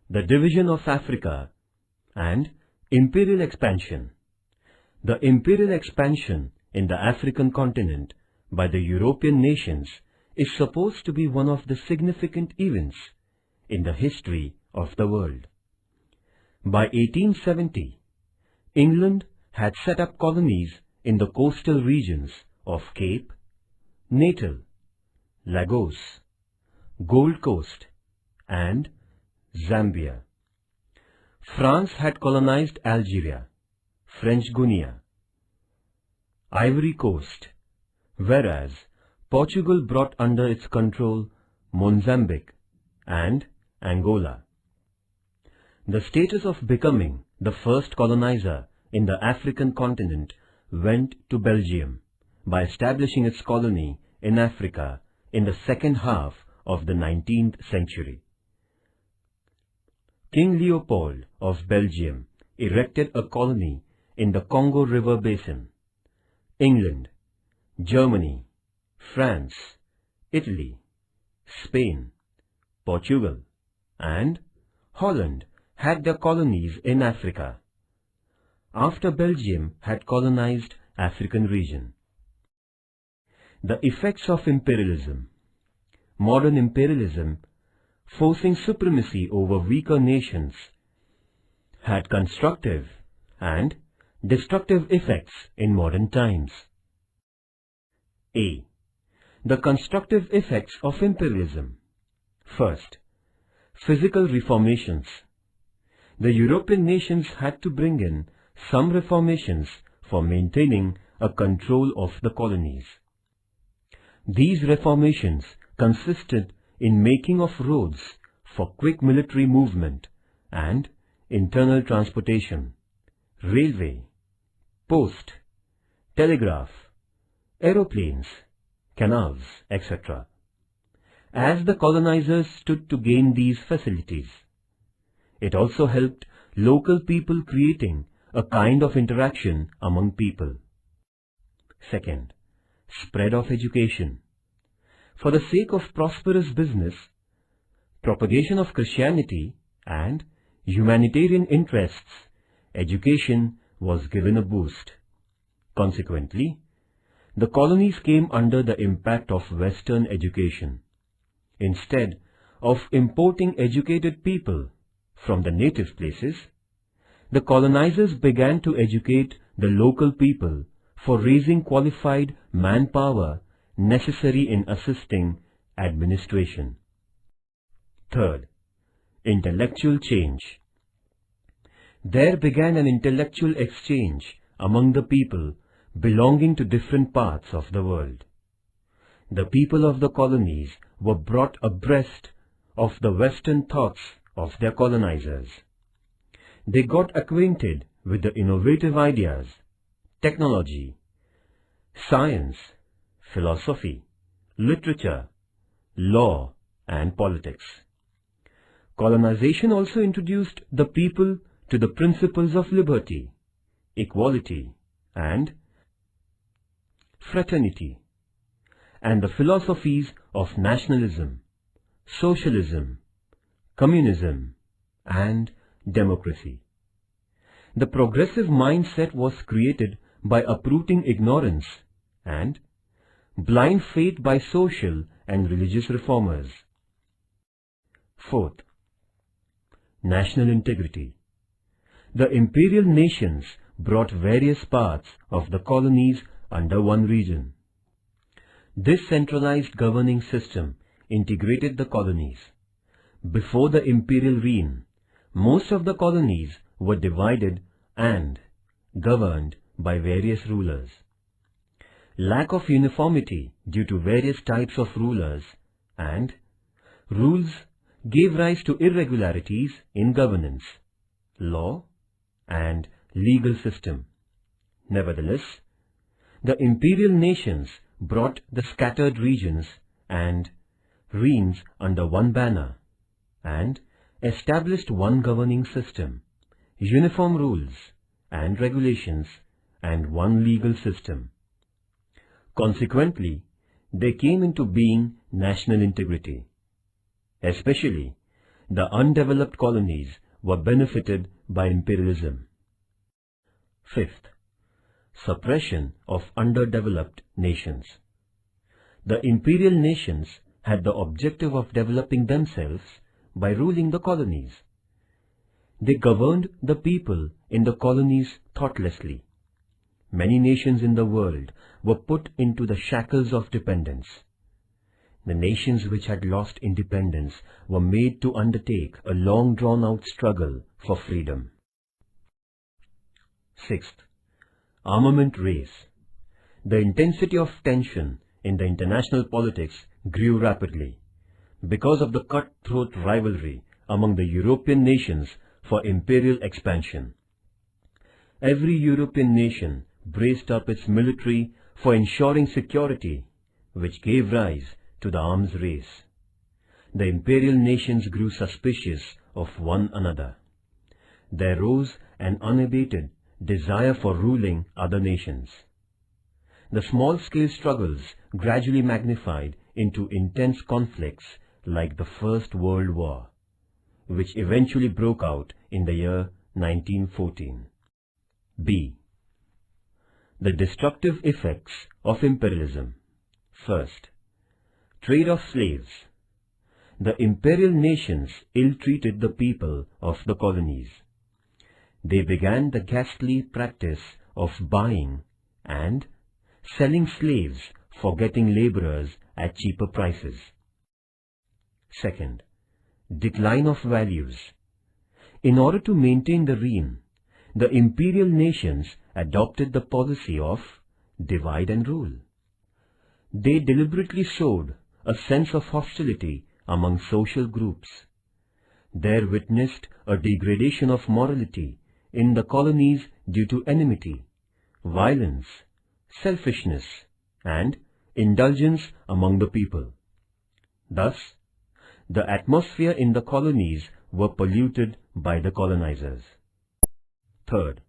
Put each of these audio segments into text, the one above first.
the division of Africa, and imperial expansion. The imperial expansion in the African continent by the European nations is supposed to be one of the significant events in the history of the world. By 1870, England had set up colonies in the coastal regions of Cape, Natal, Lagos, Gold Coast, and Zambia. France had colonized Algeria, French Guiana, Ivory Coast, whereas Portugal brought under its control Mozambique and Angola. The status of becoming the first colonizer in the African continent went to Belgium by establishing its colony in Africa in the second half of the 19th century. King Leopold of Belgium erected a colony in the Congo River Basin. England, Germany, France, Italy, Spain, Portugal, and Holland had their colonies in Africa, after Belgium had colonized African region. The effects of imperialism. Modern imperialism, forcing supremacy over weaker nations, had constructive and destructive effects in modern times. A. The constructive effects of imperialism. First, physical reformations. The European nations had to bring in some reformations for maintaining a control of the colonies. These reformations consisted in making of roads for quick military movement and internal transportation, railway, post, telegraph, aeroplanes, canals, etc. As the colonizers stood to gain these facilities, it also helped local people, creating a kind of interaction among people. Second, spread of education. For the sake of prosperous business, propagation of Christianity, and humanitarian interests, education was given a boost. Consequently, the colonies came under the impact of Western education. Instead of importing educated people from the native places, the colonizers began to educate the local people for raising qualified manpower necessary in assisting administration. Third, intellectual change. There began an intellectual exchange among the people belonging to different parts of the world. The people of the colonies were brought abreast of the Western thoughts of their colonizers. They got acquainted with the innovative ideas, technology, science, philosophy, literature, law, and politics. Colonization also introduced the people to the principles of liberty, equality, and fraternity, and the philosophies of nationalism, socialism, communism, and democracy. The progressive mindset was created by uprooting ignorance and blind faith by social and religious reformers. Fourth, national integrity. The imperial nations brought various parts of the colonies under one region. This centralized governing system integrated the colonies. Before the imperial reign, most of the colonies were divided and governed by various rulers. Lack of uniformity due to various types of rulers and rules gave rise to irregularities in governance, law, and legal system. Nevertheless, the imperial nations brought the scattered regions and reigns under one banner and established one governing system, uniform rules and regulations, and one legal system. Consequently, there came into being national integrity. Especially, the undeveloped colonies were benefited by imperialism. Fifth, suppression of underdeveloped nations. The imperial nations had the objective of developing themselves by ruling the colonies. They governed the people in the colonies thoughtlessly. Many nations in the world were put into the shackles of dependence. The nations which had lost independence were made to undertake a long drawn-out struggle for freedom. Sixth, armament race. The intensity of tension in the international politics grew rapidly because of the cutthroat rivalry among the European nations for imperial expansion. Every European nation braced up its military for ensuring security, which gave rise to the arms race. The imperial nations grew suspicious of one another. There rose an unabated desire for ruling other nations. The small-scale struggles gradually magnified into intense conflicts like the First World War, which eventually broke out in the year 1914. B. The destructive effects of imperialism. First, trade of slaves. The imperial nations ill-treated the people of the colonies. They began the ghastly practice of buying and selling slaves for getting laborers at cheaper prices. Second, decline of values. In order to maintain the reign, the imperial nations adopted the policy of divide and rule. They deliberately sowed a sense of hostility among social groups. There witnessed a degradation of morality in the colonies due to enmity, violence, selfishness, and indulgence among the people. Thus, the atmosphere in the colonies were polluted by the colonizers. Third,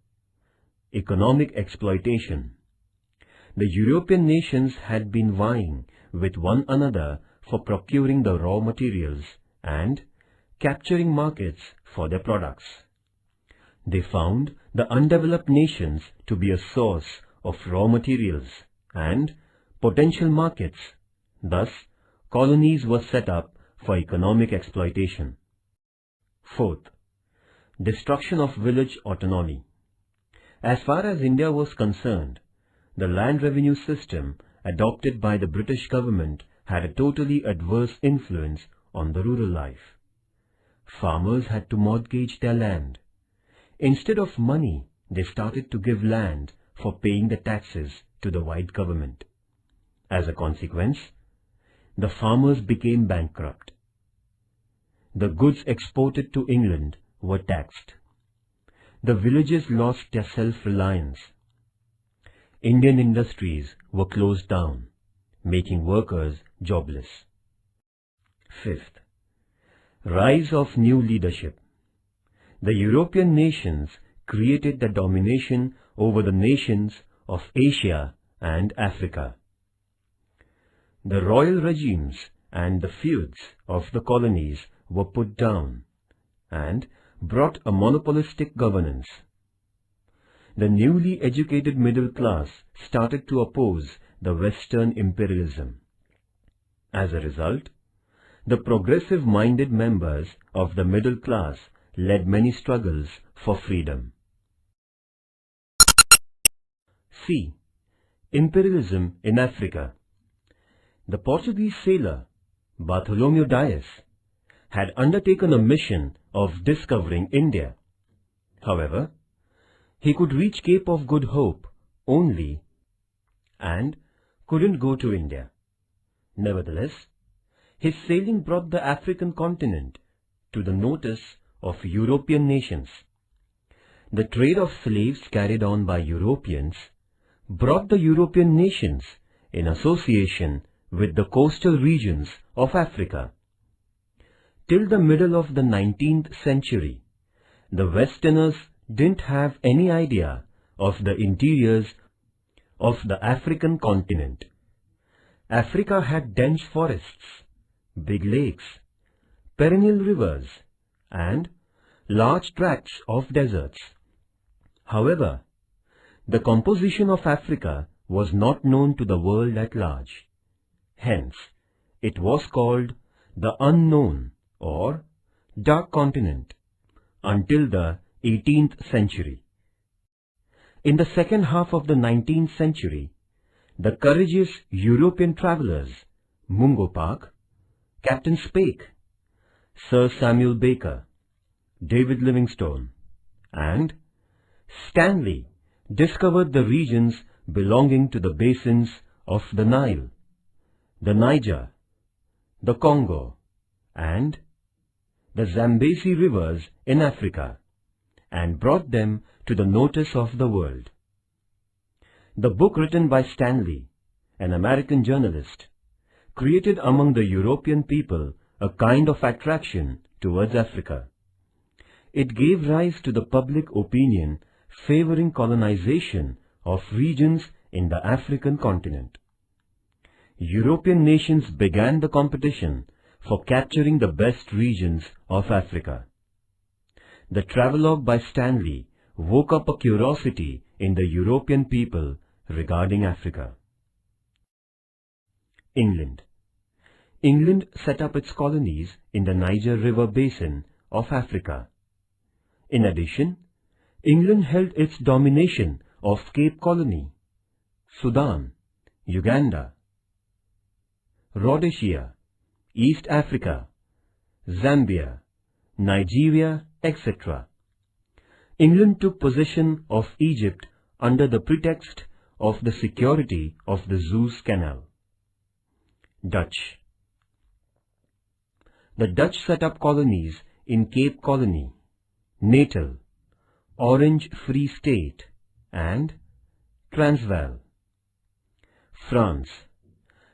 economic exploitation. The European nations had been vying with one another for procuring the raw materials and capturing markets for their products. They found the undeveloped nations to be a source of raw materials and potential markets. Thus, colonies were set up for economic exploitation. Fourth, destruction of village autonomy. As far as India was concerned, the land revenue system adopted by the British government had a totally adverse influence on the rural life. Farmers had to mortgage their land. Instead of money, they started to give land for paying the taxes to the white government. As a consequence, the farmers became bankrupt. The goods exported to England were taxed. The villages lost their self-reliance. Indian industries were closed down, making workers jobless. Fifth, rise of new leadership. The European nations created the domination over the nations of Asia and Africa. The royal regimes and the feuds of the colonies were put down and brought a monopolistic governance. The newly educated middle class started to oppose the Western imperialism. As a result, the progressive-minded members of the middle class led many struggles for freedom. C. Imperialism in Africa. The Portuguese sailor Bartholomew Dias had undertaken a mission of discovering India. However, he could reach Cape of Good Hope only and couldn't go to India. Nevertheless, his sailing brought the African continent to the notice of European nations. The trade of slaves carried on by Europeans brought the European nations in association with the coastal regions of Africa. Till the middle of the 19th century, the Westerners didn't have any idea of the interiors of the African continent. Africa had dense forests, big lakes, perennial rivers, and large tracts of deserts. However, the composition of Africa was not known to the world at large. Hence, it was called the unknown or dark continent until the 18th century. In the second half of the 19th century, the courageous European travelers Mungo Park, Captain Speke, Sir Samuel Baker, David Livingstone, and Stanley discovered the regions belonging to the basins of the Nile, the Niger, the Congo, and the Zambezi rivers in Africa, and brought them to the notice of the world. The book written by Stanley, an American journalist, created among the European people a kind of attraction towards Africa. It gave rise to the public opinion favoring colonization of regions in the African continent. European nations began the competition for capturing the best regions of Africa. The travelogue by Stanley woke up a curiosity in the European people regarding Africa. England. England set up its colonies in the Niger River basin of Africa. In addition, England held its domination of Cape Colony, Sudan, Uganda, Rhodesia, East Africa, Zambia, Nigeria, etc. England took possession of Egypt under the pretext of the security of the Suez Canal. Dutch. The Dutch set up colonies in Cape Colony, Natal, Orange Free State, and Transvaal. France.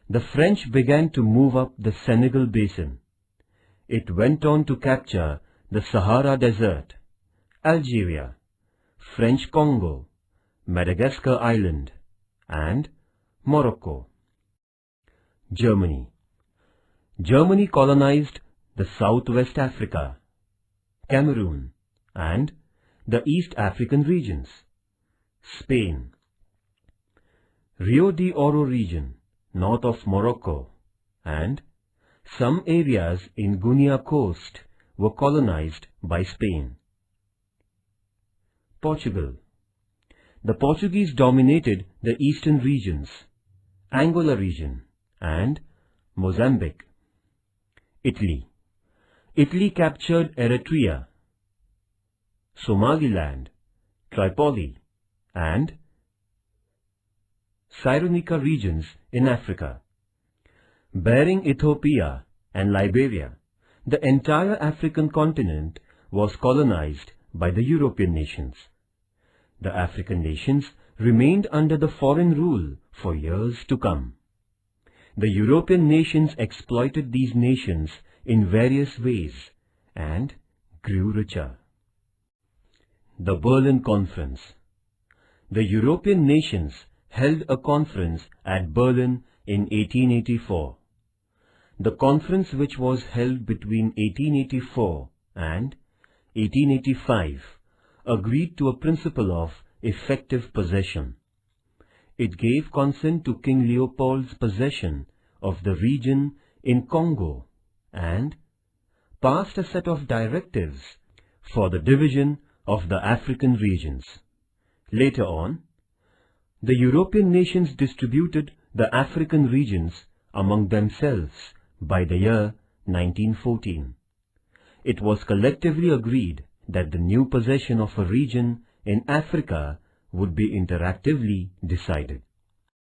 The French began to move up the Senegal basin. It went on to capture the Sahara Desert, Algeria, French Congo, Madagascar Island, and Morocco. Germany. Germany colonized the Southwest Africa, Cameroon, and the East African regions. Spain. Rio de Oro region, north of Morocco, and some areas in Guinea coast were colonized by Spain. Portugal. The Portuguese dominated the eastern regions, Angola region, and Mozambique. Italy. Italy captured Eritrea, Somaliland, Tripoli, and Cyrenaica regions in Africa. Bearing Ethiopia and Liberia, the entire African continent was colonized by the European nations. The African nations remained under the foreign rule for years to come. The European nations exploited these nations in various ways and grew richer. The Berlin Conference. The European nations held a conference at Berlin in 1884. The conference, which was held between 1884 and 1885, agreed to a principle of effective possession. It gave consent to King Leopold's possession of the region in Congo and passed a set of directives for the division of the African regions. Later on, the European nations distributed the African regions among themselves by the year 1914. It was collectively agreed that the new possession of a region in Africa would be interactively decided.